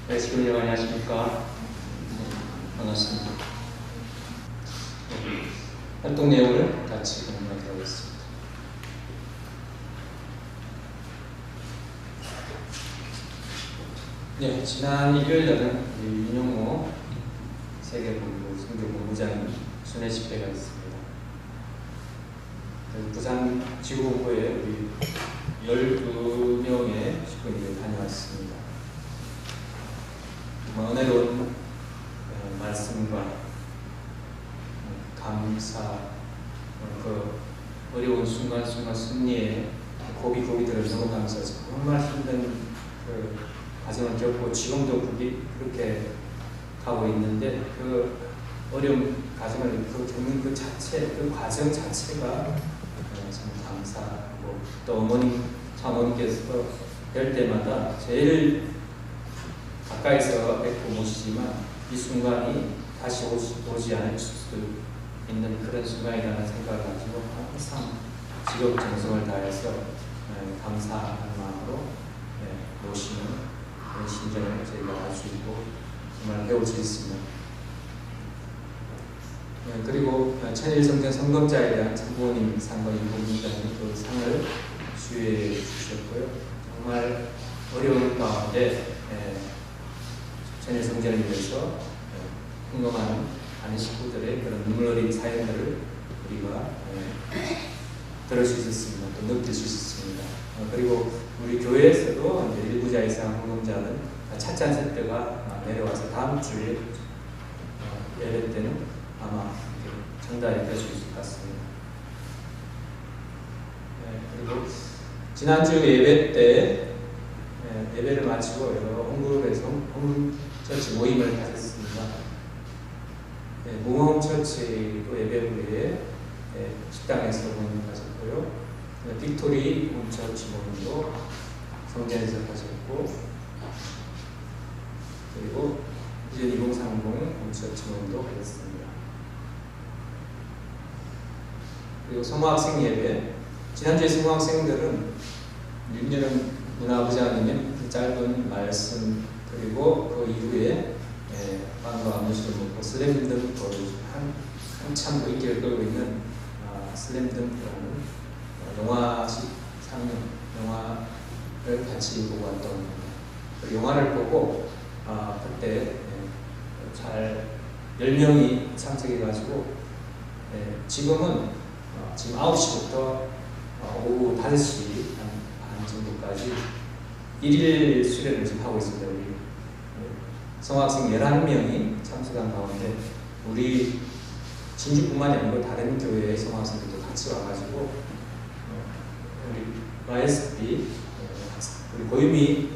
네, 시군님 안녕하십니까? 반갑습니다. 활동 내용을 같이 공유하도록 하겠습니다. 네, 지난 일요일날은 윤영모 세계본부 선교본부장님 순회 집회가 있습니다. 부산 지구본부에 우리 12명의 식구들이 다녀왔습니다. 은혜로운 말씀과 감사, 그 어려운 순간순간 승리에 고비고비들을 넘어가면서 정말 힘든 그 과정을 겪고 지금도 그렇게 가고 있는데 그 어려운 과정을 겪는 그 자체, 그 과정 자체가 참 감사하고 또 어머니께서 뵐 때마다 제일 가까이서 뵙고 모시지만 이 순간이 다시 오지 않을 수도 있는 그런 순간이라는 생각을 가지고 항상 직업정성을 다해서 감사하는 마음으로 모시는 그런 심정을 저희가 알 수 있고 정말 배울 수 있습니다. 그리고 천일성전 성검자에 대한 참고님 상과 인공문자님 그 상을 수여해 주셨고요. 정말 어려운 가운데 천일성전을 위해서 헌금하는 많은 식구들의 그런 눈물 어린 사연들을 우리가 들을 수 있었습니다. 또 느낄 수 있었습니다. 그리고 우리 교회에서도 이제 일부자 이상 헌금자는 찻잔 세트가 내려와서 다음 주에 예배 때는 아마 전달이 될 수 있을 것 같습니다. 그리고 지난주 예배 때 예배를 마치고 여러 홈그룹에서 홈처치 모임을 가졌습니다. 무홈처치도 예배 후에 식당에서 모임을 가졌고요. 빅토리 홈처치 모임도 성전에서 가졌고, 그리고 비전 2030 홈처치 모임도 가졌습니다. 그리고 성모학생 예배, 지난주에 성모학생들은 윤여름 문화부장님의 그 짧은 말씀 그리고 그 이후에 빵과 음료수를 먹고 슬램덩크 한참 인기를 끌고 있는 슬램덩크라는 영화식 상영 영화를 같이 보고 왔던 겁니다. 그 영화를 보고 그때 잘 10명이 참석해가지고 지금 9시부터 오후 5시 반 정도까지 1일 수련을 지금 하고 있습니다. 우리 성학생 11명이 참석한 가운데 우리 진주뿐만이 아니고 다른 교회의 성학생들도 같이 와가지고 우리 YSB 우리 고유미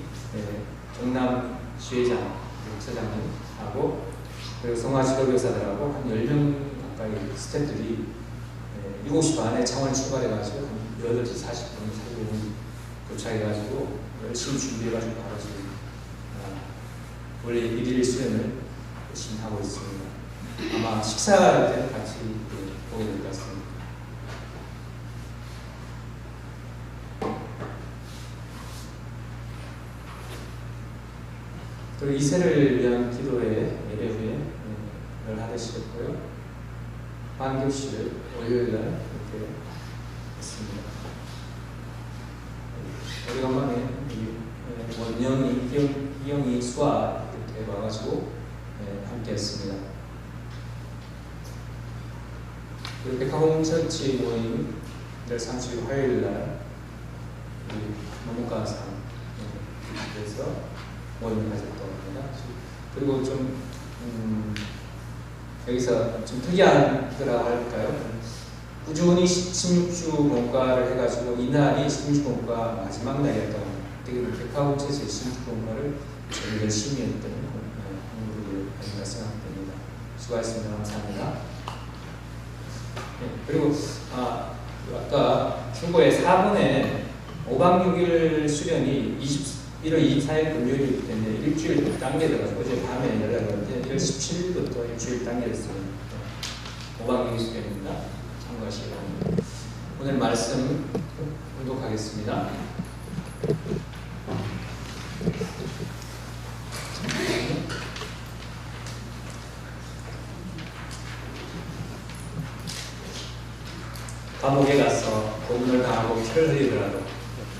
경남 시회장 처장님하고 그리고 성화지도교사들하고 한 10명 가까이 스태프들이 7시 반에 창원 출발해가지고 한 8시 40분 사이에 도착해가지고 열심히 준비해가지고 바로 지금 원래 1일 수련을 열심히 하고 있습니다. 아마 식사 때 같이 보게 될 것 같습니다. 또 이세를 위한 기도에 예배 후에 늘 하되시겠고요. 반교실을 월요일날 이렇게 했습니다. 오래간만에 원영이, 희영이, 수아 이렇게 와가지고 함께 했습니다. 그리고 백화홈처치 모임 늘 3주 화요일날 우리 노무과상 그래서 모임을 가졌던 겁니다. 그리고 좀 여기서 좀 특이한 거라고 할까요? 꾸준히 16주 공과를 해가지고 이날이 16주 공과 마지막 날이었던 겁니다. 되게 백화홈처치 16주 공과를 제일 열심히 했던 공부를 아닌가 생각됩니다. 수고하셨습니다. 감사합니다. 그리고 아까 충고의 4분의 5박 6일 수련이 1월 24일 금요일이기 때문에 일주일 당겨져가지고 어제 밤에 연락을 했는데 1월 17일부터 일주일 당겨졌습니다. 5박 6일 수련입니다. 참고하시기 바랍니다. 오늘 말씀 공독하겠습니다. 피를 흘리더라도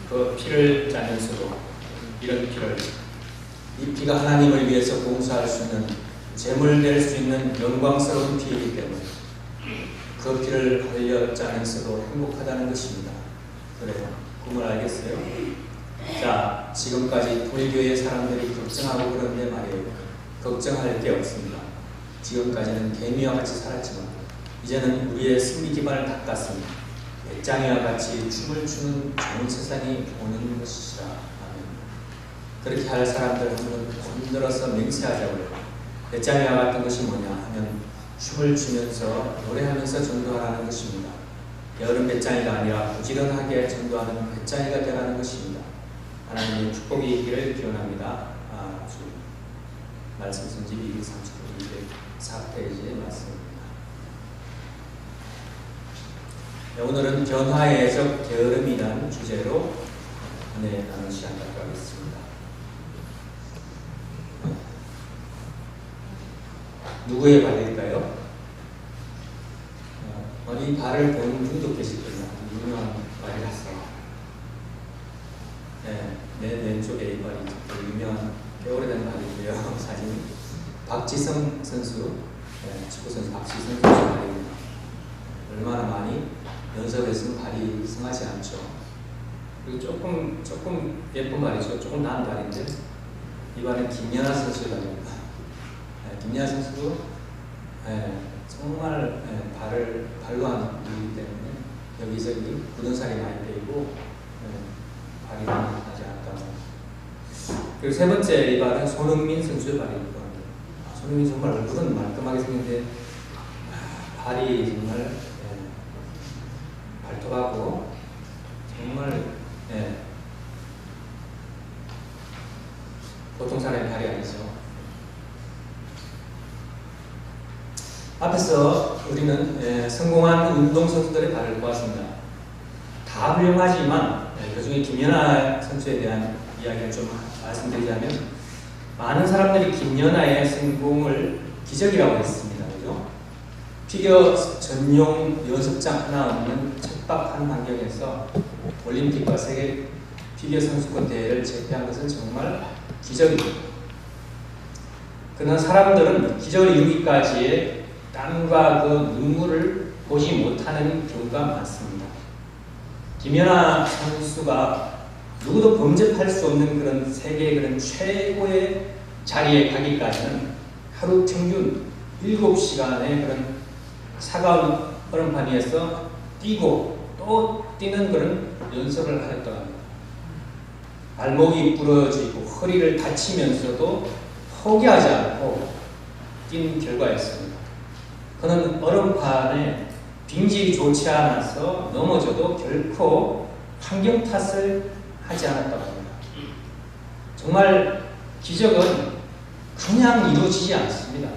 그 피를 짜면서도 이런 피를, 이 피가 하나님을 위해서 봉사할 수 있는, 제물 될 수 있는 영광스러운 피이기 때문에 그 피를 흘려 짜면서도 행복하다는 것입니다. 그래요. 그걸 알겠어요? 자, 지금까지 우리 교회 사람들이 걱정하고 그러는데 말이에요. 걱정할 게 없습니다. 지금까지는 개미와 같이 살았지만 이제는 우리의 승리 기반을 닦았습니다. 배짱이와 같이 춤을 추는 좋은 세상이 오는 것이라. 그렇게 할 사람들 한번 흔들어서 맹세하자고요. 배짱이와 같은 것이 뭐냐 하면 춤을 추면서 노래하면서 전도하라는 것입니다. 여름 배짱이가 아니라 부지런하게 전도하는 배짱이가 되라는 것입니다. 하나님의 축복이 있기를 기원합니다. 말씀 선지 239페이지의 말씀입니다. 오늘은 변화의적 게으름이라는 주제로 나눈 시간 갖고 하겠습니다. 누구의 발일까요? 어디 발을 본 분도 계실 거예요. 유명한 발이라서. 내 왼쪽에 이 발이 유명한 꽤 오래된 발이고요. 사진 박지성 선수, 축구 선수 박지성 선수 발입니다. 얼마나 많이 연습했으면 발이 성하지 않죠. 그리고 조금 예쁜 발이죠. 조금 나은 발인데 이 발은 김연아 선수의 발입니다. 김연아 선수도 정말 발로 하는 일이기 때문에 여기저기 굳은 살이 많이 빼이고 발이 나지 않다. 그리고 세 번째 이 발은 손흥민 선수의 발입니다. 손흥민 정말 얼굴은 말끔하게 생겼는데 발이 정말 발톱하고 정말 보통 사람의 발이 아니죠. 앞에서 우리는 성공한 운동선수들의 발을 보았습니다. 다 훌륭하지만 그 중에 김연아 선수에 대한 이야기를 좀 말씀드리자면 많은 사람들이 김연아의 성공을 기적이라고 했습니다. 그죠? 피겨 전용 연습장 하나 없는 척박한 환경에서 올림픽과 세계 피겨 선수권 대회를 제패한 것은 정말 기적입니다. 그러나 사람들은 기적을 이루기까지의 땀과 그 눈물을 보지 못하는 경우가 많습니다. 김연아 선수가 누구도 범접할 수 없는 그런 세계의 그런 최고의 자리에 가기까지는 하루 평균 7시간의 그런 차가운 얼음판 위에서 뛰고 또 뛰는 그런 연습을 하였다고 합니다. 발목이 부러지고 허리를 다치면서도 포기하지 않고 뛴 결과였습니다. 그는 얼음판에 빙질이 좋지 않아서 넘어져도 결코 환경 탓을 하지 않았다고 합니다. 정말 기적은 그냥 이루어지지 않습니다.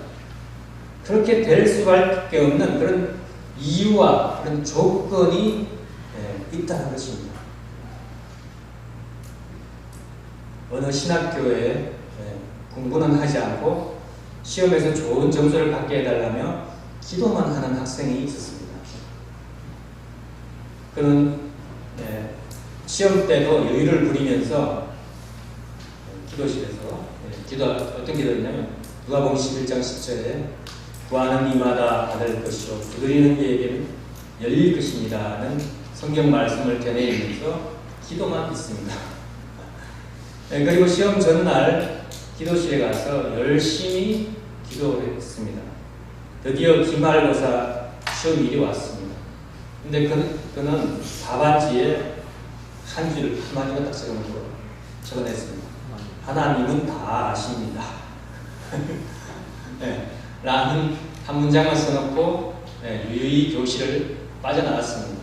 그렇게 될 수밖에 없는 그런 이유와 그런 조건이 있다는 것입니다. 어느 신학교에 공부는 하지 않고 시험에서 좋은 점수를 받게 해달라며 기도만 하는 학생이 있었습니다. 그는 시험 때도 여유를 부리면서 기도실에서 어떤 기도였냐면 누가복음 11장 10절에 구하는 이마다 받을 것이요 두드리는 이에게는 열릴 것입니다는 성경 말씀을 되뇌이면서 기도만 했습니다. 그리고 시험 전날 기도실에 가서 열심히 기도를 했습니다. 드디어 기말고사 시험일이 왔습니다. 근데 그는 답안지에 한 줄 한마디가 딱 적어냈습니다. 하나님은 다 아십니다. 라는 한 문장을 써놓고 유유히 교실을 빠져나갔습니다.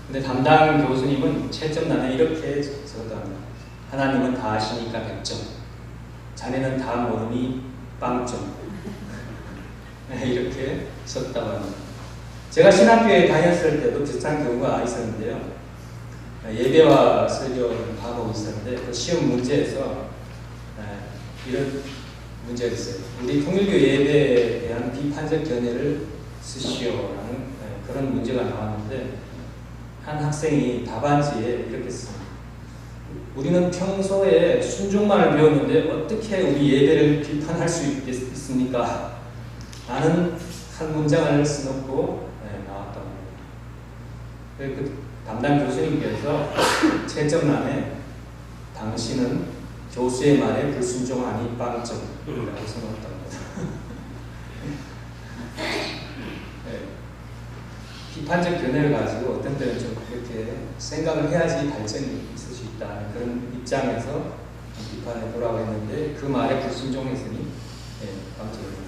근데 담당 교수님은 채점란에 이렇게 적었답니다. 하나님은 다 아시니까 100점. 자네는 다 모르니 빵점. 이렇게 썼다고 합니다. 제가 신학교에 다녔을 때도 비슷한 경우가 있었는데요. 예배와 설교를 하고 있었는데 그 시험 문제에서 이런 문제가 있어요. 우리 통일교 예배에 대한 비판적 견해를 쓰시오라는 그런 문제가 나왔는데 한 학생이 답안지에 이렇게 씁니다. 우리는 평소에 순종만을 배웠는데 어떻게 우리 예배를 비판할 수 있습니까? 라는 한 문장을 써놓고 나왔다고 합니다. 그 담당 교수님께서 채점란에 당신은 교수의 말에 불순종하니 빵점이라고 써놓았다고 합니다. 비판적 견해를 가지고 어떤 때는 좀 그렇게 생각을 해야지 발전이 있을 수 있다는 그런 입장에서 비판에 보라고 했는데 그 말에 불순종했으니 빵점입니다.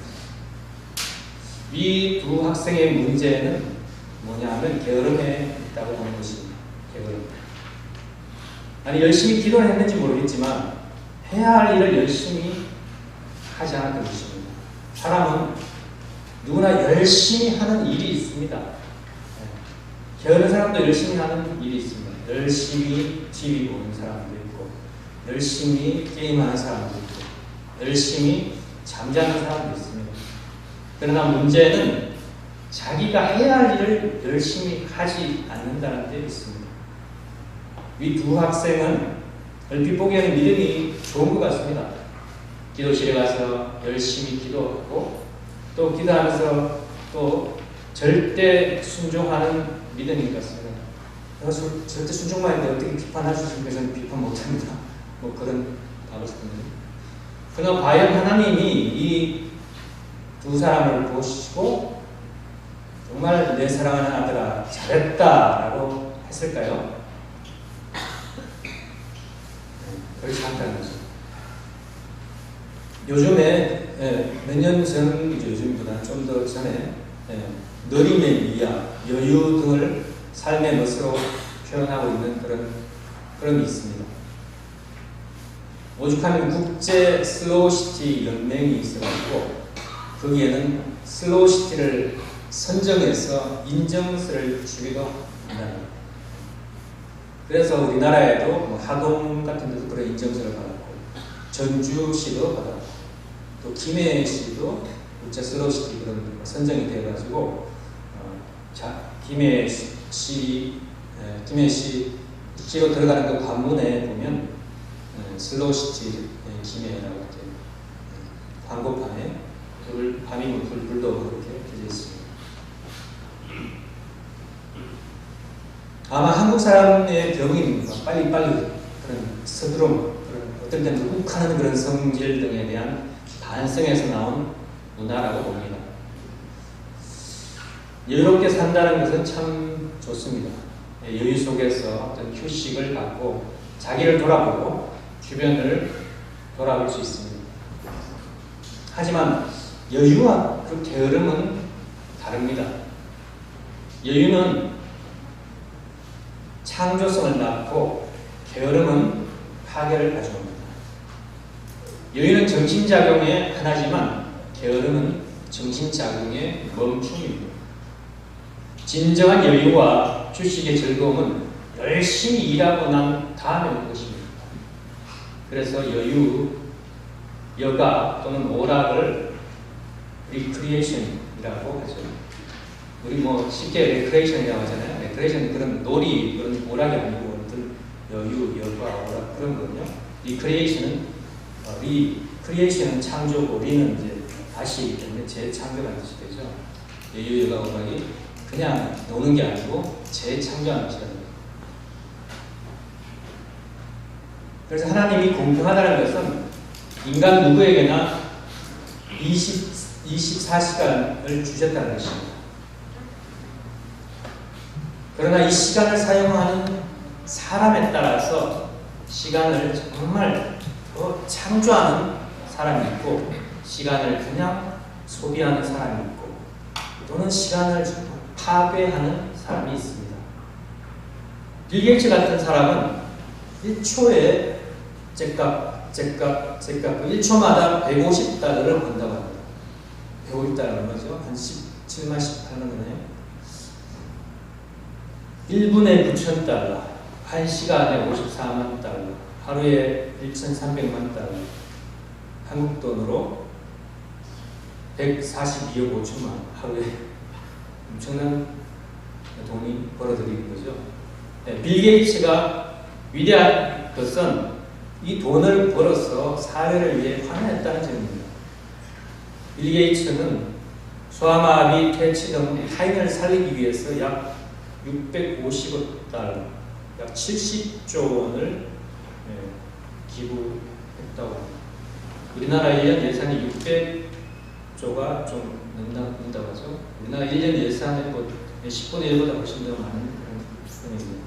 이 두 학생의 문제는 뭐냐면 게으름에 있다고 보는 것입니다. 게으름. 아니 열심히 기도를 했는지 모르겠지만 해야 할 일을 열심히 하지 않았던 것입니다. 사람은 누구나 열심히 하는 일이 있습니다. 게으른 사람도 열심히 하는 일이 있습니다. 열심히 TV 보는 사람도 있고 열심히 게임하는 사람도 있고 열심히 잠자는 사람도 있습니다. 그러나 문제는 자기가 해야 할 일을 열심히 하지 않는다는 데 있습니다. 이 두 학생은 얼핏 보기에는 믿음이 좋은 것 같습니다. 기도실에 가서 열심히 기도하고 또 기도하면서 또 절대 순종하는 믿음인 것 같습니다. 절대 순종만 했는데 어떻게 비판할 수 있습니까? 저는 비판 못합니다. 뭐 그런 답을 썼는데. 그러나 과연 하나님이 이 두 사람을 보시고 정말 내 사랑하는 아들아 잘했다라고 했을까요? 그렇지 않다는 거죠. 요즘에 몇 년 전이죠. 요즘보다 좀 더 전에 느림의 미야, 여유 등을 삶의 멋으로 표현하고 있는 그런 게 있습니다. 오죽하면 국제 슬로우시티 연맹이 있어가지고 거기에는 슬로우시티를 선정해서 인정서를 주기도 한다. 그래서 우리나라에도 뭐 하동 같은 데도 그런 인정서를 받았고 전주시도 받았고 또 김해시도 국제 슬로우시티 그런 선정이 되어가지고 김해시로 들어가는 그 관문에 보면 슬로우시티 김해라고 이렇게 광고판에 밤이면 불도 그렇게 켜져 있습니다. 아마 한국 사람의 병인 빨리빨리 그런 서두름, 그런 어떤 때는 욱하는 그런 성질 등에 대한 반성에서 나온 문화라고 봅니다. 여유롭게 산다는 것은 참 좋습니다. 여유 속에서 어떤 휴식을 갖고 자기를 돌아보고 주변을 돌아볼 수 있습니다. 하지만 여유와 그 게으름은 다릅니다. 여유는 창조성을 낳고 게으름은 파괴를 가져옵니다. 여유는 정신작용의 하나지만 게으름은 정신작용의 멈춤입니다. 진정한 여유와 휴식의 즐거움은 열심히 일하고 난 다음에 오는 것입니다. 그래서 여유, 여가 또는 오락을 리크리에이션이라고 하죠. 우리 뭐 쉽게 레크레이션이라고 하잖아요. 레크레이션은 그런 놀이, 그런 오락이 아니고 어떤 여유, 여가, 오락 그런 거거든요. 리크리에이션은 창조고 리는 이제 다시이기 때문에 재창조라는 뜻이 되죠. 여유, 여가, 오락이 그냥 노는 게 아니고 재창조하는 것이랍니다. 그래서 하나님이 공평하다는 것은 인간 누구에게나 24시간을 주셨다는 것입니다. 그러나 이 시간을 사용하는 사람에 따라서 시간을 정말 더 창조하는 사람이 있고 시간을 그냥 소비하는 사람이 있고 또는 시간을 파괴하는 사람이 있습니다. 빌 게이츠 같은 사람은 1초에 쨉값 1초마다 150달러를 번다고 합니다. 150달러는 뭐죠? 한 17만 18만 원이네요. 1분에 9,000달러, 1시간에 54만 달러, 하루에 1,300만 달러, 한국 돈으로 142억 5천만 하루에 엄청난 돈이 벌어들이는 거죠. 빌 게이츠가 위대한 것은 이 돈을 벌어서 사회를 위해 환원했다는 점입니다. 빌 게이츠는 소아마비, 퇴치 등 타인을 살리기 위해서 약 650억 달러, 약 70조 원을 기부했다고 합니다. 우리나라 1년 예산이 600조가 좀 넘는다고 하죠. 우리나라 1년 예산의 10분의 1보다 훨씬 더 많은 그런 수준입니다.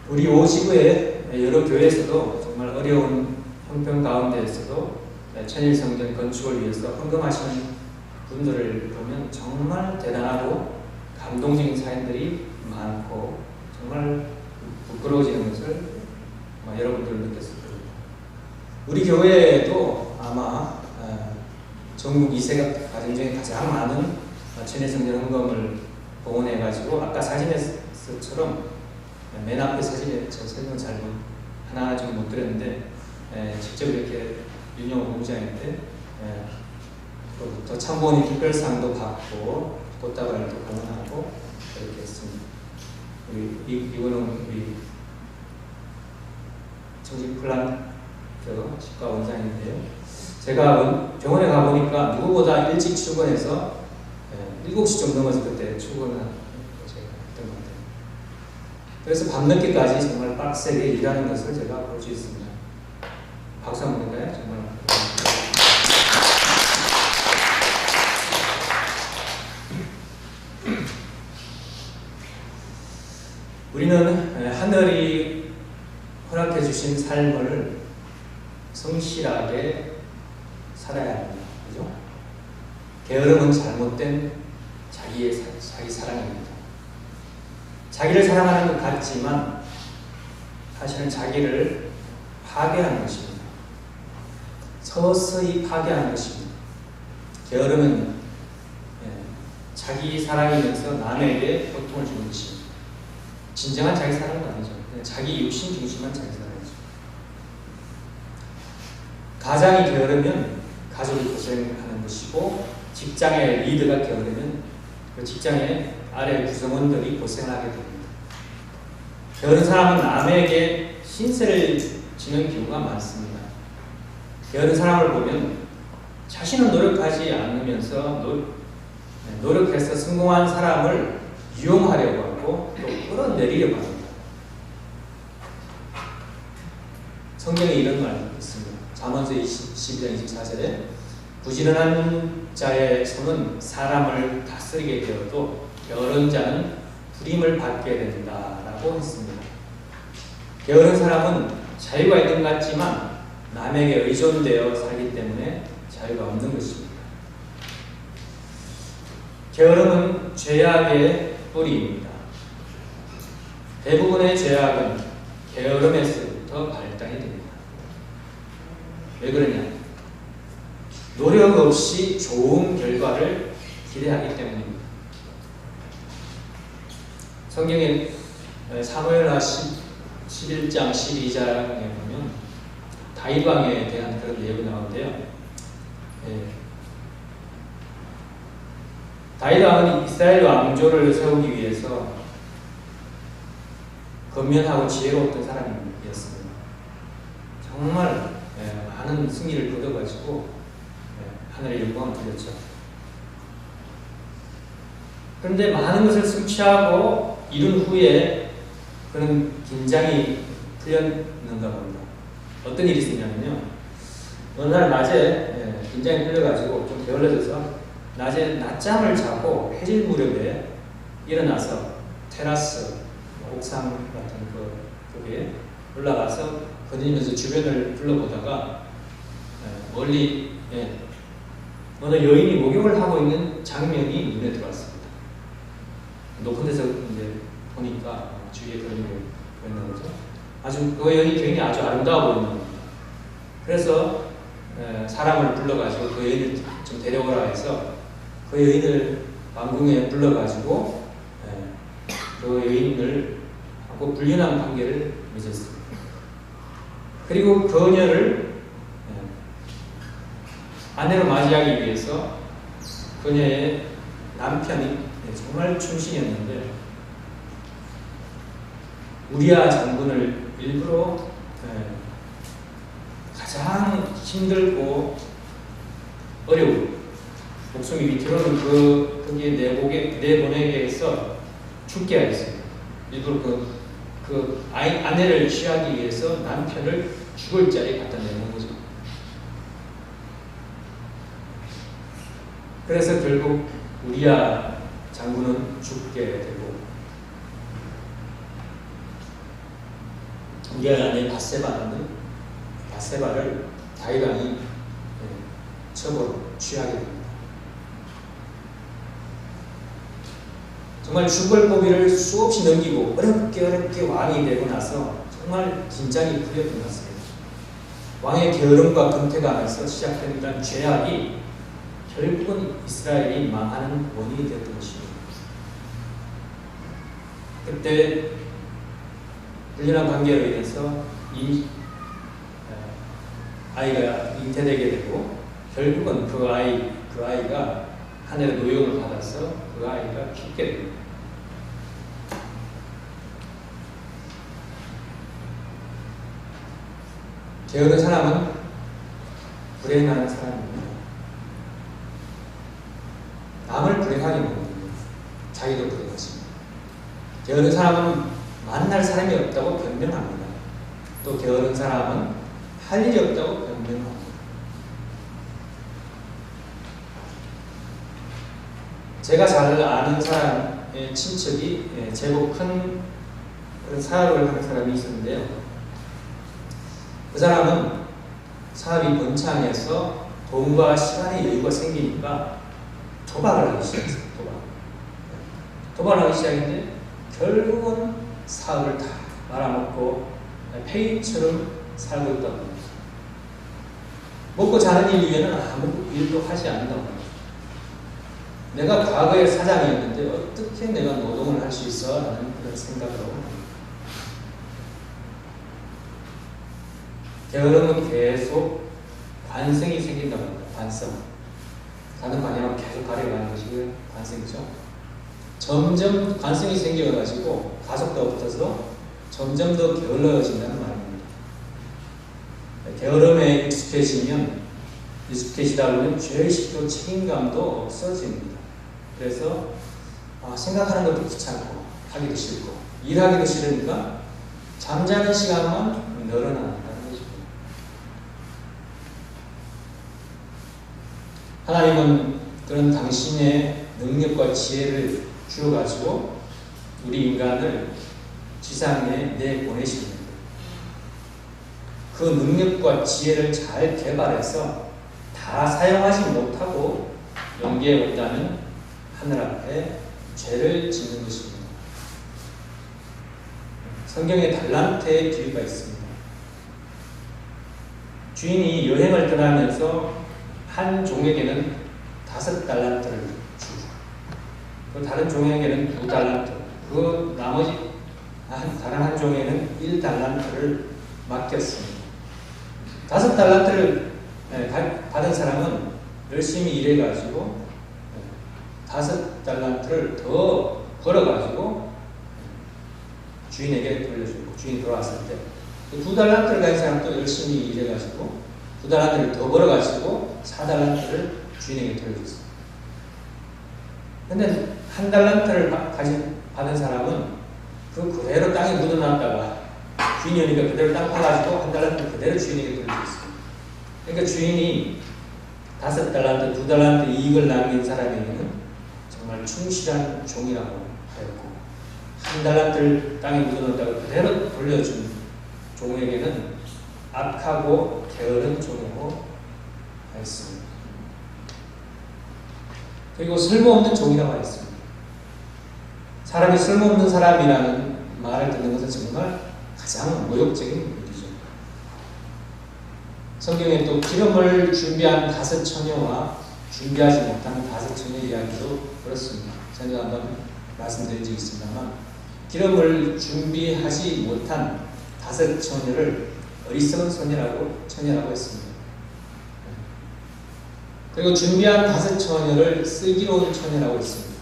우리 오지구의 여러 교회에서도 정말 어려운 형편 가운데에서도 천일성전 건축을 위해서 헌금하시는 분들을 보면 정말 대단하고 감동적인 사연들이 많고 정말 부끄러워지는 것을 여러분들 느꼈을 겁니다. 우리 교회에도 아마 전국 2세 가정 중에 가장 많은 천일성전 헌금을 봉헌해가지고 아까 사진에서처럼 맨 앞에 사진에 저 설명 하나 좀 못 드렸는데 직접 이렇게 윤영호 본부장인데 또 참고원이 특별상도 받고 꽃다발도 공헌하고 이렇게 했습니다. 이거는 우리 정신플란트 치과 원장인데요. 제가 병원에 가보니까 누구보다 일찍 출근해서 7시 좀 넘어서 그때 출근한 제가 했던 것 같아요. 그래서 밤늦게까지 정말 빡세게 일하는 것을 제가 볼 수 있습니다. 박수 한번 드릴까요? 정말. 우리는 하늘이 허락해 주신 삶을 성실하게 살아야 합니다. 그죠? 게으름은 잘못된 자기 사랑입니다. 자기를 사랑하는 것 같지만 사실은 자기를 파괴하는 것입니다. 서서히 파괴하는 것입니다. 게으름은 자기 사랑이면서 남에게 고통을 주는 것입니다. 진정한 자기 사랑은 아니죠. 그냥 자기 욕심 중심한 자기 사랑이죠. 가장이 게으르면 가족이 고생하는 것이고 직장의 리더가 게으르면 그 직장의 아래 구성원들이 고생하게 됩니다. 게으른 사람은 남에게 신세를 지는 경우가 많습니다. 게으른 사람을 보면 자신은 노력하지 않으면서 노력해서 성공한 사람을 이용하려고 하고 또 끌어내리려고 합니다. 성경에 이런 말이 있습니다. 잠언서 12장 24절에 부지런한 자의 손은 사람을 다스리게 되어도 게으른 자는 부림을 받게 된다라고 했습니다. 게으른 사람은 자유가 있는 것 같지만 남에게 의존되어 살기 때문에 자유가 없는 것입니다. 게으름은 죄악의 뿌리입니다. 대부분의 죄악은 게으름에서부터 발단이 됩니다. 왜 그러냐? 노력 없이 좋은 결과를 기대하기 때문입니다. 성경에 사무엘하 11장 12장에 보면 다윗 왕에 대한 그런 내용이 나오는데요. 다윗 왕은 이스라엘 왕조를 세우기 위해서 건면하고 지혜로웠던 사람이었습니다. 정말 많은 승리를 거둬가지고 하늘의 영광을 드렸죠. 그런데 많은 것을 성취하고 이룬 후에 그런 긴장이 풀렸는가 봅니다. 어떤 일이 있었냐면요. 어느 날 낮에 긴장이 풀려가지고 좀 게을러져서 낮에 낮잠을 자고 해질 무렵에 일어나서 테라스, 옥상 같은 거기에 올라가서 거닐면서 주변을 둘러보다가 멀리 어느 여인이 목욕을 하고 있는 장면이 눈에 들어왔습니다. 높은 데서 이제 보니까 주위에 그런 게 보였나 보죠. 아주 그 여인이 굉장히 아주 아름다워 보이는 겁니다. 그래서 사람을 불러가지고 그 여인을 좀 데려오라 해서 그 여인을 왕궁에 불러가지고 그 여인을 하고 불륜한 관계를 맺었습니다. 그리고 그녀를 아내로 맞이하기 위해서 그녀의 남편이 정말 충신이었는데 우리아 장군을 일부러 가장 힘들고 어려운 목숨이 밑으로는 거기에 내보내게 해서 죽게 하였어요. 일부러 그 아내를 취하기 위해서 남편을 죽을 자리에 갖다 내는 거죠. 그래서 결국 우리아 장군은 죽게 되고 우리아 아내 바세바를 다윗 왕이 처벌 취하게 됩니다. 정말 죽을 고비를 수없이 넘기고 어렵게 왕이 되고 나서 정말 긴장이 풀렸던 것 같습니다. 왕의 게으름과 금태감에서 시작된 이런 죄악이 결국은 이스라엘이 망하는 원인이 되었던 것입니다. 그때 불륜한 관계로 인해서 이 아이가 잉태되게 되고 결국은 그 아이가 하늘의 노용을 받아서 그 아이가 죽게 됩니다. 게으른 사람은 불행한 사람입니다. 남을 불행하게 만듭니다. 자기도 불행하십니다. 게으른 사람은 만날 사람이 없다고 변명합니다. 또 게으른 사람은 할 일이 없다고 변명합니다. 제가 잘 아는 사람의 친척이 제법 큰 그런 사업을 하는 사람이 있었는데요. 그 사람은 사업이 번창해서 돈과 시간의 여유가 생기니까 도박을 하기 시작했어요. 도박을 하기 시작했는데 결국은 사업을 다 말아먹고 폐인처럼 살고 있다고 합니다. 먹고 자는 일 위에는 아무 일도 하지 않는다고 합니다. 내가 과거에 사장이었는데 어떻게 내가 노동을 할 수 있어? 라는 그런 생각을 하고 합니다. 게으름은 계속 관성이 생긴다고 합니다. 관성. 가는 방향으로 계속 가려가는 것이 관성이죠. 점점 관성이 생겨가지고 가속도 없어서 점점 더 게을러진다는 말입니다. 게으름에 익숙해지다 보면 죄의식도 책임감도 없어집니다. 그래서 생각하는 것도 귀찮고 하기도 싫고 일하기도 싫으니까 잠자는 시간만 늘어난다는 것입니다. 하나님은 그런 당신의 능력과 지혜를 주어가지고 우리 인간을 지상에 내보내십니다. 그 능력과 지혜를 잘 개발해서 다 사용하지 못하고 연기해 온다면 하늘 앞에 죄를 짓는 것입니다. 성경에 달란트의 비유가 있습니다. 주인이 여행을 떠나면서 한 종에게는 5달란트를 주고 그 다른 종에게는 2달란트, 그 나머지 다른 한 종에는 1달란트를 맡겼습니다. 5달란트를 받은 사람은 열심히 일해가지고 5달란트를 더 벌어가지고 주인에게 돌려주고 주인이 돌아왔을 때 2달란트를 가진 사람도 열심히 일해가지고 2달란트를 더 벌어가지고 4달란트를 주인에게 돌려줬습니다. 근데 1달란트를 받은 사람은 그대로 땅에 묻어놨다가 주인이 오니까 그대로 땅 파가지고 1달란트 그대로 주인에게 돌려줬습니다. 그러니까 주인이 5달란트, 2달란트 이익을 남긴 사람에게는 정말 충실한 종이라고 하였고 1달란트를 땅에 묻어놓았다가 그대로 돌려준 종에게는 악하고 게으른 종이라고 하였습니다. 그리고 쓸모없는 종이라고 하였습니다. 사람이 쓸모없는 사람이라는 말을 듣는 것은 정말 가장 모욕적인 일이죠. 성경에 또 기름을 준비한 5 처녀와 준비하지 못한 5 처녀 이야기도 그렇습니다. 전에 한번 말씀드린 적이 있습니다만 기름을 준비하지 못한 5 처녀를 어리석은 처녀라고 했습니다. 그리고 준비한 5처녀를 슬기로운 처녀라고 했습니다.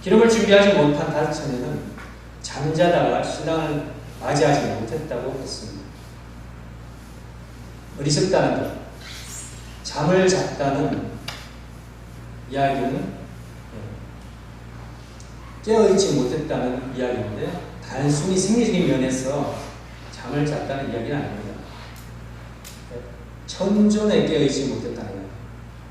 기름을 준비하지 못한 5처녀는 잠자다가 신랑을 맞이하지 못했다고 했습니다. 어리석다는 것, 잠을 잤다는 이야기는 깨어있지 못했다는 이야기인데 단순히 생리적인 면에서 잠을 잤다는 이야기는 아닙니다. 현존에 깨어있지 못했다는 이야기.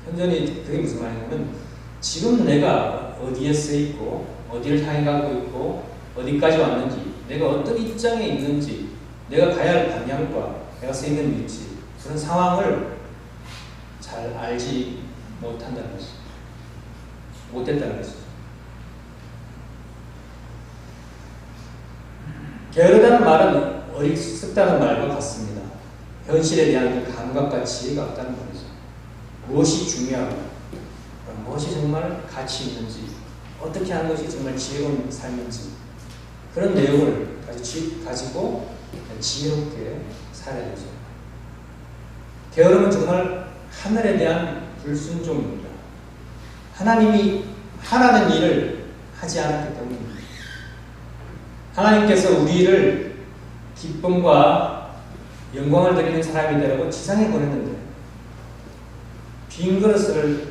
현존이 그게 무슨 말이냐면 지금 내가 어디에 서 있고 어디를 향해 가고 있고 어디까지 왔는지 내가 어떤 입장에 있는지 내가 가야 할 방향과 내가 서 있는 위치 그런 상황을 잘 알지 못한다는 것이죠. 못했다는 것이죠. 게으르다는 말은 어리석다는 말과 같습니다. 현실에 대한 감각과 지혜가 없다는 말이죠. 무엇이 중요하고 무엇이 정말 가치 있는지 어떻게 하는 것이 정말 지혜로운 삶인지 그런 내용을 가지고 지혜롭게 살아야 되죠. 게으름은 정말 하늘에 대한 불순종입니다. 하나님이 하라는 일을 하지 않았기 때문입니다. 하나님께서 우리를 기쁨과 영광을 드리는 사람이 되라고 지상에 보냈는데 빈 그릇으로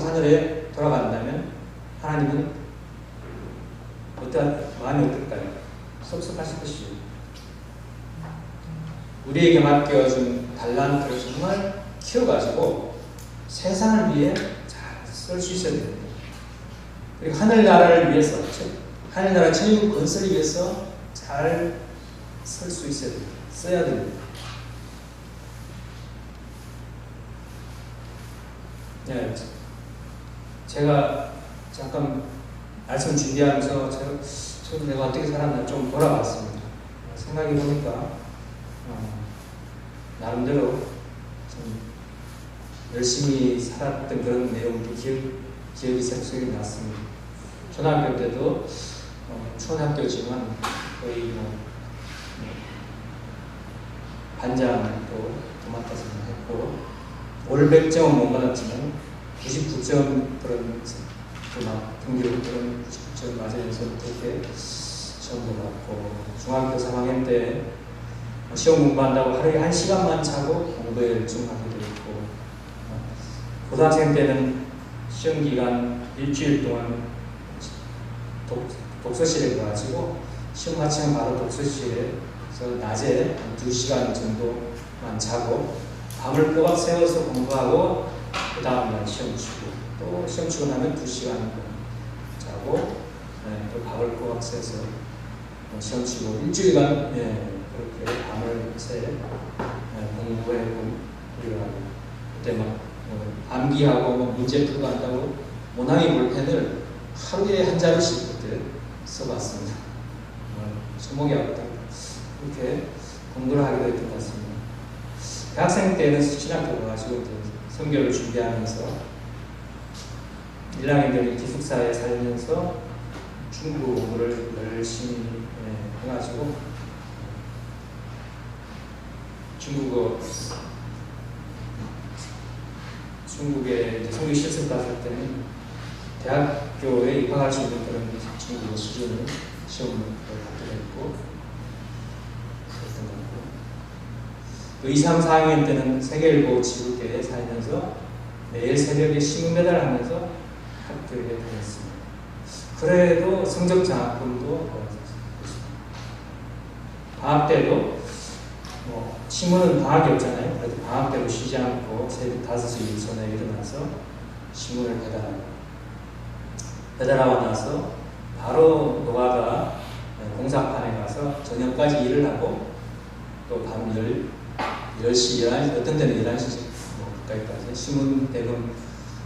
하늘에 돌아간다면 하나님은 마음이 어떨까요? 섭섭하실 것이요. 우리에게 맡겨준 달란트를 정말 키워가지고 세상을 위해 잘 쓸 수 있어야 됩니다. 그리고 하늘나라를 위해서, 하늘나라 천국 건설을 위해서 잘 설 수 있어야 됩니다. 써야 됩니다. 네, 제가 잠깐 말씀 준비하면서 내가 어떻게 살았나 좀 돌아봤습니다. 생각해 보니까 나름대로 좀 열심히 살았던 그런 내용도 기억이 생생히 났습니다. 초등학교 때도 초등학교지만 거의 반장도 맡아서 했고 올 100점은 못 받았지만 99점 그런 등교 그런 99점 맞으면서 그렇게 시험도 받고 중학교 3학년 때 시험 공부한다고 하루에 1시간만 자고 공부에 열중하기도 했고 고등학생 때는 시험 기간 일주일 동안 독서실에 가가지고 시험 마치면 바로 독서실에서 낮에 2시간 정도만 자고 밤을 꼬박 세워서 공부하고 그 다음날 시험 치고 또 시험 치고 나면 2시간 자고 또 밥을 꼬박 세서 시험 치고 일주일간 그렇게 밤을 새 공부하고 우리가 그때 막 암기하고 문제 풀고 한다고 모나미 볼펜을 하루에 한 자루씩 그때 써봤습니다. 손목이 아프다. 그렇게 공부를 하기도 했던 것 같습니다. 대학생 때는 신학교 가가지고 선교를 준비하면서 1학년 되는 기숙사에 살면서 중국어 공부를 열심히 해가지고 중국에 선교 실습 갔을 때는 대학교에 입학할 수 있는 그런 중국어 수준을 시험을 받게 됐고 그랬던 것 같고 또 2, 3, 4학년 때는 세계일보 지구계에 살면서 매일 새벽에 신문 배달하면서 학교에 다녔습니다. 그래도 성적 장학금도 받았습니다. 방학 때도 신문은 방학이 없잖아요. 그래도 방학 때도 쉬지 않고 새벽 5시 전에 일어나서 신문을 배달하고 나서 바로 노가다 공사판에 가서 저녁까지 일을 하고 또 밤 10시, 11시, 어떤 때는 11시 가까이까지 신문 대금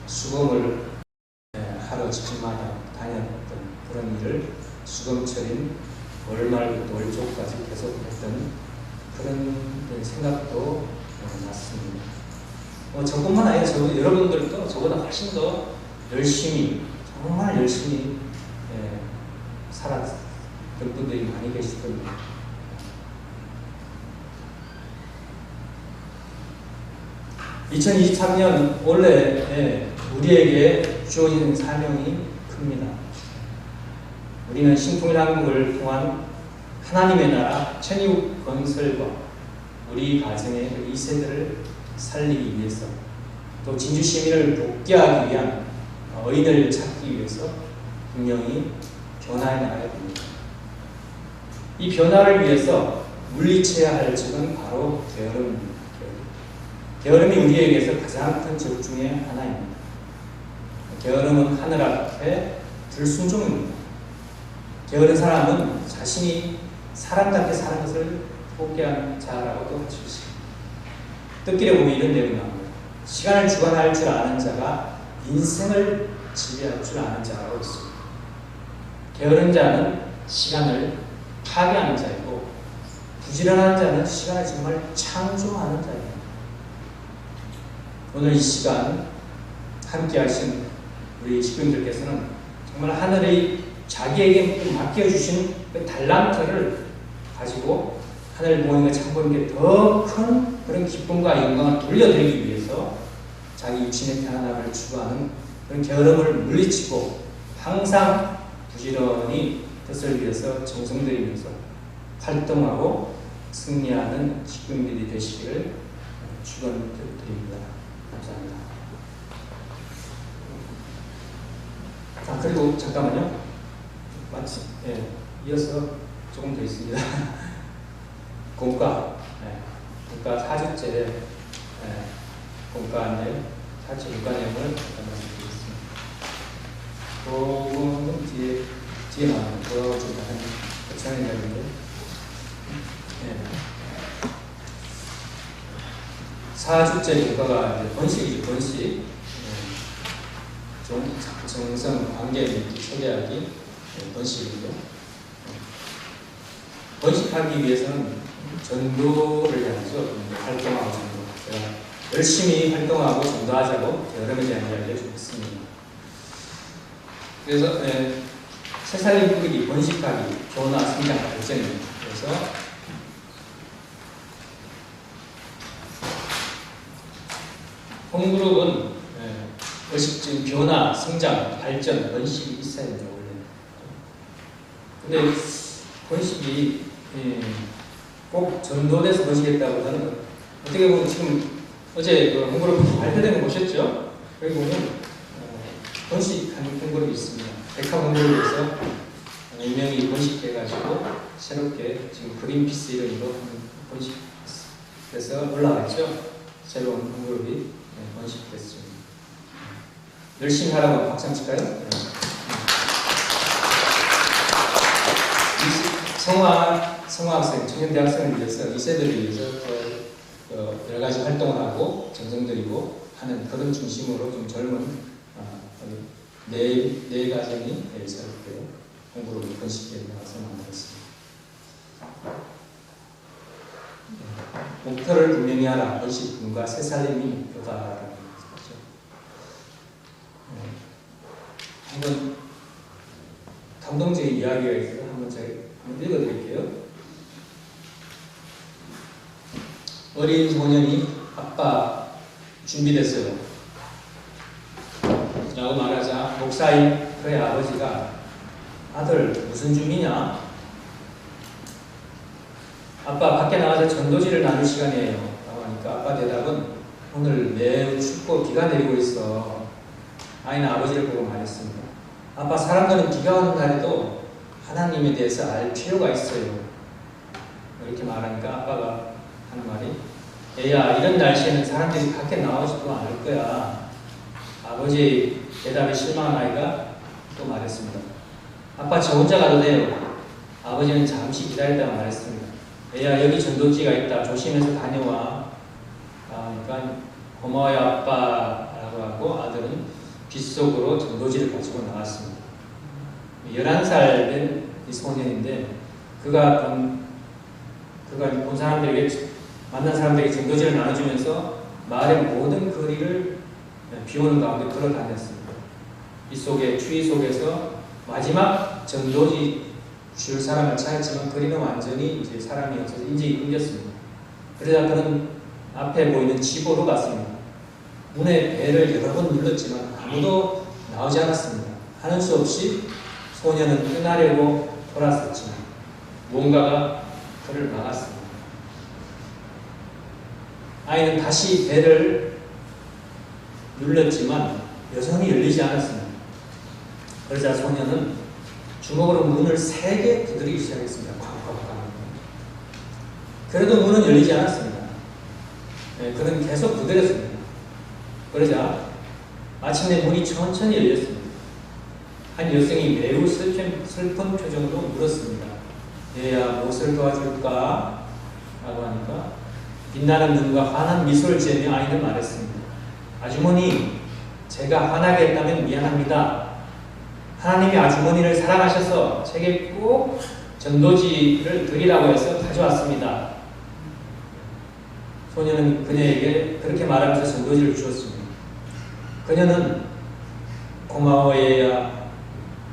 수검을 하러 집집마다 다녔던 그런 일을 수검철인 월말부터 월초까지 계속 했던 그런 생각도 났습니다. 저뿐만 아니라 여러분들도 저보다 훨씬 더 열심히 정말 열심히 살았던 분들이 많이 계실 겁니다. 2023년 올해 우리에게 주어진 사명이 큽니다. 우리는 신통일한국을 통한 하나님의 나라 천국 건설과 우리 가정의 2세대를 살리기 위해서 또 진주 시민을 복귀하기 위한 의인을 찾기 위해서 분명히 변화해 나가야 됩니다. 이 변화를 위해서 물리쳐야 할 적은 바로 게으름입니다. 게으름이 우리에게서 가장 큰 적 중에 하나입니다. 게으름은 하늘 앞에 불순종입니다. 게으른 사람은 자신이 사람답게 사는 것을 포기한 자라고도 할 수 있습니다. 뜻길에 보면 이런 내용이 나옵니다. 시간을 주관할 줄 아는 자가 인생을 지배할 줄 아는 자라고 있습니다. 게으른 자는 시간을 파괴하는 자이고 부지런한 자는 시간을 정말 창조하는 자입니다. 오늘 이 시간 함께 하신 우리 집사님들께서는 정말 하늘이 자기에게 맡겨주신 그 달란트를 가지고 하늘 보는 참 보는 게 더 큰 그런 기쁨과 영광을 돌려드리기 위해서 자기 육신의 편안함을 추구하는 그런 게으름을 물리치고 항상 부지런히 뜻을 위해서 정성 들이면서 활동하고 승리하는 집사님들이 되시기를 축원드립니다. 감사합니다. 그리고 잠깐만요. 마치 이어서 조금 더 있습니다. 공과 4주째 공과 안내 4주 공과 내용을 잠깐 말씀드리겠습니다. 그거는 뒤에 나오는 거 좀 괜찮은 이야기인데 4주째 공과가 번식이죠. 번식 정성 관계 초래하기 번식이고요. 번식하기 위해서는 전도를 해야죠. 활동하고 전도. 제가 열심히 활동하고 전도하자고 여러분에 대한 이야기를 좀 했습니다. 그래서 새살림 뿌리기, 번식하기, 변화, 성장, 발전입니다. 그래서 홈그룹은 의식적 변화, 성장, 발전, 번식이 있어야 돼요, 원래. 근데 번식이 꼭 전도돼서 번식했다보다는 어떻게 보면 지금 어제 그 홈그룹 발표된 거 보셨죠? 여기 보면 번식하는 홈그룹이 있습니다. 백합 홈그룹에서 4명이 번식해가지고 새롭게 지금 그린피스 이름으로 번식 그래서 올라왔죠. 새로운 홈그룹이 번식됐습니다. 열심히 하라고 박수 칠까요? 성화학생, 청년대학생을 위해서 2세대를 위해서 여러 가지 활동을 하고 정성 들이고 하는 그런 중심으로 좀 젊은 네 가정이 새롭게 공부를 번식에 나와서 만들었습니다. 목표를 분명히 하라. 번식군과 새살림이 목표다라는 거죠. 한번 감동적인 이야기가 있어요. 한번 제가 읽어드릴게요. 어린 소년이 아빠 준비됐어요 라고 말하자 목사인 그의 아버지가 아들 무슨 준비냐? 아빠 밖에 나가서 전도지를 나눌 시간이에요 라고 하니까 아빠 대답은 오늘 매우 춥고 비가 내리고 있어. 아이는 아버지를 보고 말했습니다. 아빠 사람들은 비가 오는 날에도 하나님에 대해서 알 필요가 있어요. 이렇게 말하니까 아빠가 하는 말이 애야 이런 날씨에는 사람들이 밖에 나오지도 않을 거야. 아버지 대답에 실망한 아이가 또 말했습니다. 아빠 저 혼자 가도 돼요. 아버지는 잠시 기다리다가 말했습니다. 애야 여기 전도지가 있다. 조심해서 다녀와. 그러니까 고마워요 아빠라고 하고 아들은 빗속으로 전도지를 가지고 나갔습니다. 11살 된 이 소년인데 그가 본 사람들에게 만난 사람들에게 전도지를 나눠주면서 마을의 모든 거리를 비 오는 가운데 걸어 다녔습니다. 이 속에 추위 속에서 마지막 전도지 줄 사람을 찾았지만 거리는 완전히 이제 사람이 없어서 인적이 끊겼습니다. 그러자 그는 앞에 보이는 집으로 갔습니다. 문의 벨을 여러 번 눌렀지만 아무도 나오지 않았습니다. 하는 수 없이 소녀는 떠나려고 돌아섰지만 무언가가 그를 막았습니다. 아이는 다시 벨을 눌렀지만 여전히 열리지 않았습니다. 그러자 소녀는 주먹으로 문을 3개 두드리기 시작했습니다. 쾅쾅쾅. 그래도 문은 열리지 않았습니다. 그는 계속 두드렸습니다. 그러자 마침내 문이 천천히 열렸습니다. 한 여성이 매우 슬픈 표정으로 물었습니다. 얘야, 무엇을 도와줄까? 라고 하니까 빛나는 눈과 환한 미소를 지으며 아이는 말했습니다. 아주머니, 제가 화나게 했다면 미안합니다. 하나님이 아주머니를 사랑하셔서 제게 꼭 전도지를 드리라고 해서 가져왔습니다. 소녀는 그녀에게 그렇게 말하면서 전도지를 주었습니다. 그녀는 고마워 얘야,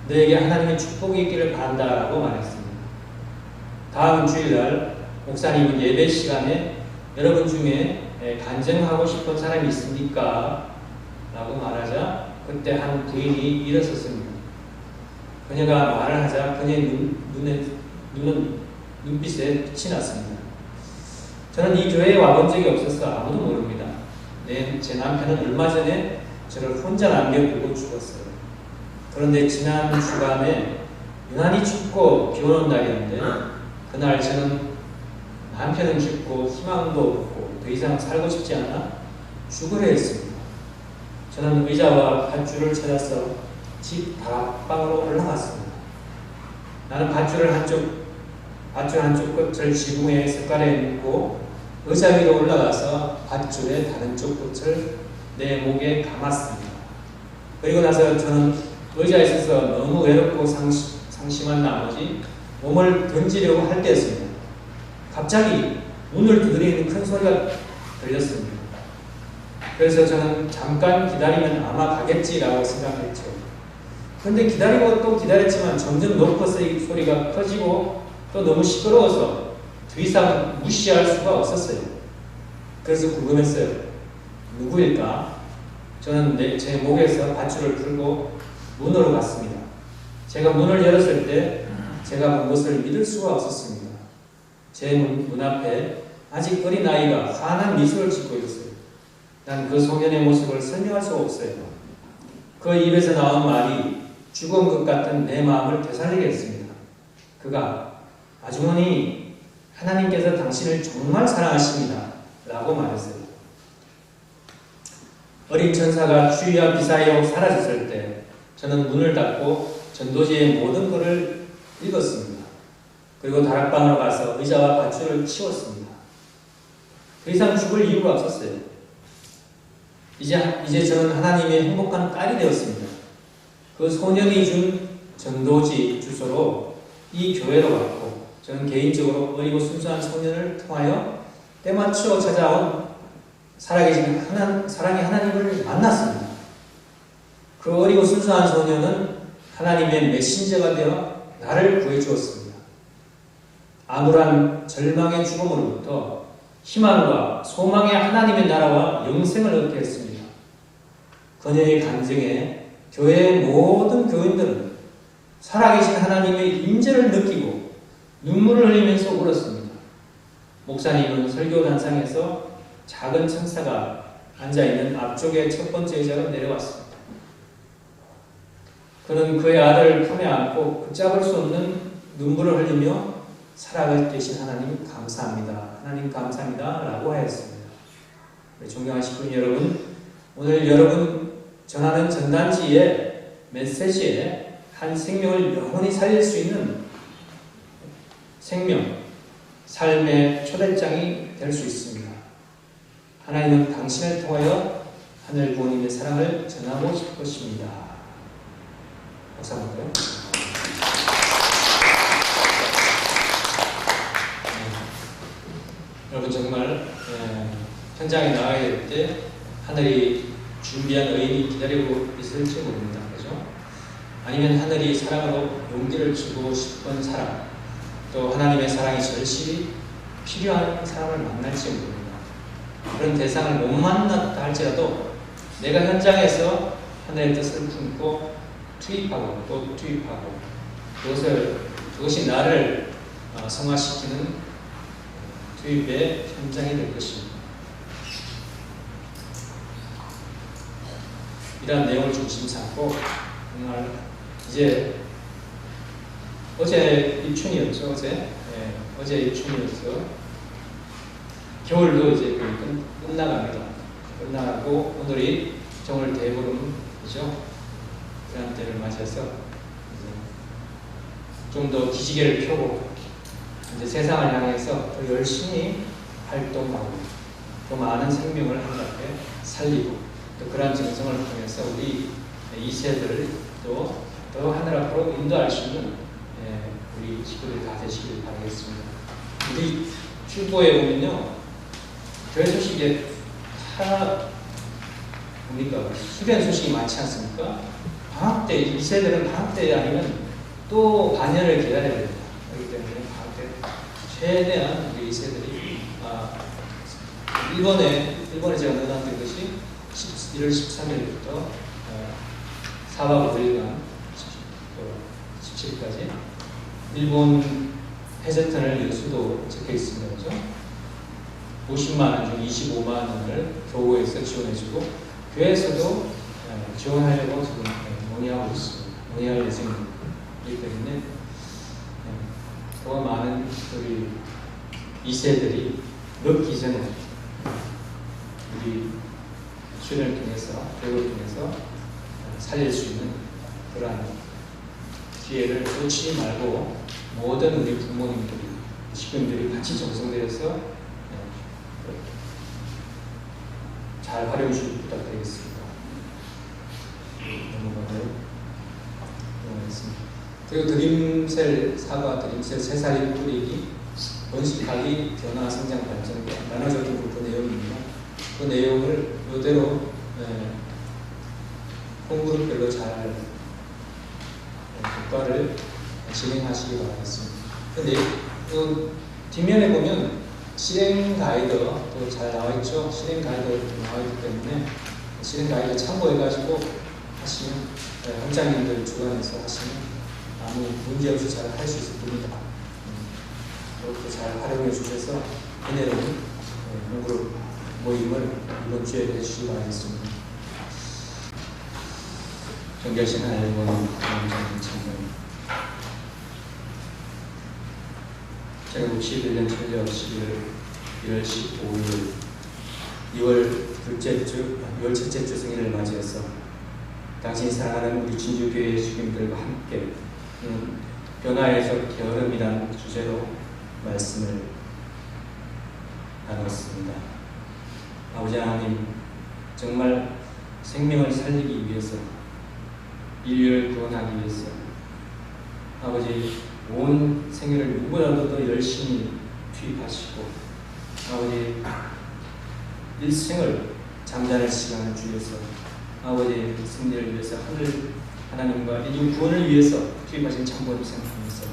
너에게 하나님의 축복이 있기를 바란다라고 말했습니다. 다음 주일날 목사님은 예배 시간에 여러분 중에 간증하고 싶은 사람이 있습니까? 라고 말하자 그때 한 부인이 일어섰습니다. 그녀가 말을 하자 그녀의 눈빛에 빛이 났습니다. 저는 이 교회에 와본 적이 없어서 아무도 모릅니다. 제 남편은 얼마 전에 저를 혼자 남겨두고 죽었어요. 그런데 지난 주간에 유난히 춥고 비 오는 날이었는데 그날 저는 남편은 죽고 희망도 없고 더 이상 살고 싶지 않아 죽으려 했습니다. 저는 의자와 밧줄을 찾아서 집 다락방으로 올라갔습니다. 나는 밧줄 한쪽 끝을 지붕에 숟갈에 묶고 의자 위로 올라가서 밧줄의 다른 쪽 끝을 내 목에 감았습니다. 그리고 나서 저는 의자에 서서 너무 외롭고 상심한 나머지 몸을 던지려고 할 때였습니다. 갑자기 문을 두드리는 큰 소리가 들렸습니다. 그래서 저는 잠깐 기다리면 아마 가겠지라고 생각했죠. 그런데 기다리고 또 기다렸지만 점점 높아서 이 소리가 커지고 또 너무 시끄러워서 더 이상 무시할 수가 없었어요. 그래서 궁금했어요. 누구일까? 저는 제 목에서 밧줄을 풀고 문으로 갔습니다. 제가 문을 열었을 때 제가 본 것을 믿을 수가 없었습니다. 제 문 앞에 아직 어린 아이가 환한 미소를 짓고 있었어요. 난 그 소년의 모습을 설명할 수가 없어요. 그 입에서 나온 말이 죽은 것 같은 내 마음을 되살리게 했습니다. 그가 아주머니, 하나님께서 당신을 정말 사랑하십니다. 라고 말했어요. 어린 천사가 주위와 비사이로 사라졌을 때 저는 문을 닫고 전도지의 모든 글을 읽었습니다. 그리고 다락방으로 가서 의자와 밧줄을 치웠습니다. 더 이상 죽을 이유가 없었어요. 이제 저는 하나님의 행복한 딸이 되었습니다. 그 소년이 준 전도지 주소로 이 교회로 왔고 저는 개인적으로 어리고 순수한 소년을 통하여 때맞춰 찾아온 살아계신 사랑의 하나님을 만났습니다. 그 어리고 순수한 소년은 하나님의 메신저가 되어 나를 구해주었습니다. 암울한 절망의 죽음으로부터 희망과 소망의 하나님의 나라와 영생을 얻게 했습니다. 그녀의 간증에 교회의 모든 교인들은 살아계신 하나님의 임재를 느끼고 눈물을 흘리면서 울었습니다. 목사님은 설교단상에서 작은 천사가 앉아있는 앞쪽의 첫 번째 의자로 내려왔습니다. 그는 그의 아들을 품에 안고 붙잡을 수 없는 눈물을 흘리며 살아계신 하나님 감사합니다. 하나님 감사합니다. 라고 하였습니다. 존경하신 분 여러분, 오늘 여러분 전하는 전단지의 메시지에 한 생명을 영원히 살릴 수 있는 생명, 삶의 초대장이 될 수 있습니다. 하나님은 당신을 통하여 하늘 부모님의 사랑을 전하고 싶으십니다. 박수 한번 볼까요? 여러분 정말 현장에 나가야 될 때 하늘이 준비한 의인이 기다리고 있을지 모릅니다. 그죠? 아니면 하늘이 사랑으로 용기를 주고 싶은 사람, 또 하나님의 사랑이 절실히 필요한 사람을 만날지 모릅니다. 그런 대상을 못 만났다 할지라도 내가 현장에서 하나님의 뜻을 품고 투입하고 또 투입하고 그것이 나를 성화시키는 투입의 현장이 될 것입니다. 이러한 내용을 중심 삼고 정말 이제 어제 입춘이었죠. 어제 입춘이었어. 겨울도 이제 끝나갑니다. 끝나고 오늘이 정월 대보름이죠. 그런 때를 맞아서 좀 더 기지개를 펴고 이제 세상을 향해서 더 열심히 활동하고 더 많은 생명을 하나님께 살리고 또 그러한 정성을 통해서 우리 2세들을 또 더 하늘 앞으로 인도할 수 있는 우리 식구들이 다 되시길 바라겠습니다. 우리 출보에 보면요, 교회 소식에 다 뭡니까? 수련 소식이 많지 않습니까? 방학 때, 2세들은 방학 때 아니면 또 반년을 기다려야 됩니다. 그렇기 때문에 방학 때 최대한 우리 2세들이 일본에 제가 넣어놨던 것이 1월 13일부터 4박 5일간 17일까지 일본 해저턴을 연수도 적혀 있습니다. 그렇죠? 50만 원 중 25만 원을 교구에서 지원해주고 교회에서도 지원하려고 지금 논의하고 있습니다. 논의할 예정이기 때문에 더 많은 우리 2세들이 늦기 전에 우리 수련을 통해서 교육을 통해서 살릴 수 있는 그러한 기회를 놓치지 말고 모든 우리 부모님들이 식구들이 같이 정성들여서 잘 활용해 주시기 부탁드리겠습니다. 넘어가겠습니다. 그리고 드림셀 사과, 드림셀 새살이 뿌리기, 번식하기, 변화, 성장, 발전 나눠졌던 그 내용입니다. 그 내용을 이대로 홈그룹별로 잘 국가를 진행하시기 바라겠습니다. 근데 그 뒷면에 보면 실행 가이드도 잘 나와 있죠. 실행 가이드 나와 있기 때문에 실행 가이드 참고해가지고 하시면 원장님들 주관해서 하시면 아무 문제 없이 잘 할 수 있을 겁니다. 그렇게 잘 활용해 주셔서 은혜로운 홈그룹 모임을 이번 주에 해주시기 바라겠습니다. 정결신 하나님 원장님 참여입니다. 제가 61년 7월 11월 1월 15일 2월 첫째 주 생일을 맞이해서 당신이 사랑하는 우리 진주교회 주님들과 함께 변화에서 게으름이라는 주제로 말씀을 나눴습니다. 아버지 하나님, 정말 생명을 살리기 위해서, 인류를 구원하기 위해서 아버지 온 생애를 누구라도 더 열심히 투입하시고 아버지 일생을 잠자는 시간을 주셔서 아버지 승리를 위해서 하나님과 인류 구원을 위해서 투입하신 참고를 생각하면서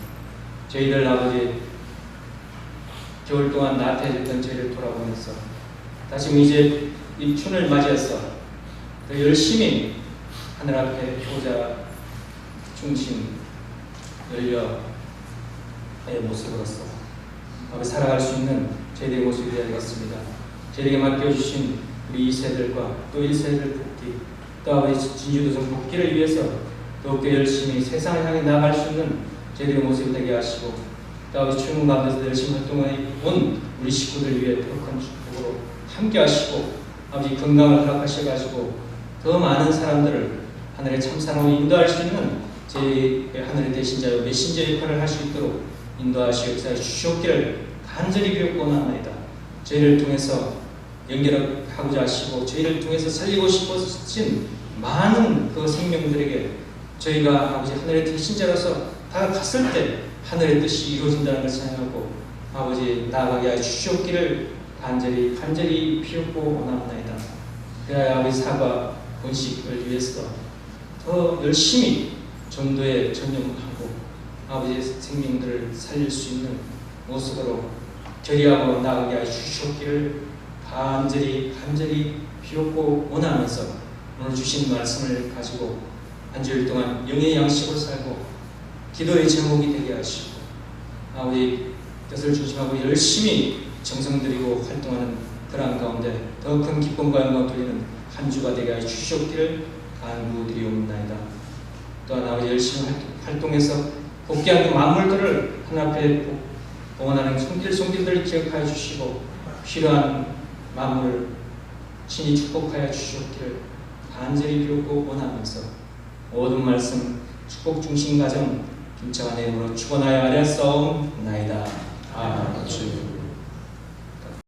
저희들 아버지 겨울 동안 나태해졌던 저희를 돌아보면서 다시 이제 입춘을 맞이해서 더 열심히 하늘 앞에 효자 중심 열려 의 모습으로서 아버지 살아갈 수 있는 저희들의 모습이 되어야 되겠습니다. 저희에게 맡겨주신 우리 2세들과 또 1세들 복귀 또 아버지 진주도성 복귀를 위해서 더욱더 열심히 세상을 향해 나아갈 수 있는 저희들의 모습이 되게 하시고 또 아버지 출근 가운데서 열심히 활동해 온 우리 식구들 위해 더 큰 축복으로 함께 하시고 아버지 건강을 허락하셔가지고 더 많은 사람들을 하늘의 참사랑으로 인도할 수 있는 제 하늘의 대신자요 메신저 역할을 할 수 있도록 인도하시고 역사해 주시옵기를 간절히 비옵고 원하나이다. 저희를 통해서 연결하고자 하시고 저희를 통해서 살리고 싶으신 많은 그 생명들에게 저희가 아버지 하늘의 대신자로서 다 갔을 때 하늘의 뜻이 이루어진다는 것을 생각하고 아버지 나아가게 하여 주시옵기를 간절히 비옵고 원하나이다. 그래야 아버지 사과 번식을 위해서 더 열심히 전도에 전념하고 아버지의 생명들을 살릴 수 있는 모습으로 결의하고 나아가게 하여 주시옵기를 간절히 비옵고 원하면서 오늘 주신 말씀을 가지고 한 주일 동안 영의 양식으로 살고 기도의 제목이 되게 하시고 우리 뜻을 조심하고 열심히 정성 들이고 활동하는 그러한 가운데 더 큰 기쁨과 영광 돌리는 한 주가 되게 하여 주시옵기를 간구드리옵나이다. 또한 아버지 열심히 활동해서 복귀한 그 만물들을 하나님께 봉헌하는 손길들을 기억하여 주시고 필요한 만물을 친히 축복하여 주시옵기를 간절히 비옵고 원하면서 모든 말씀 축복 중심 가정 김창환의 이름으로 축원하여 아뢰었사옵나이다.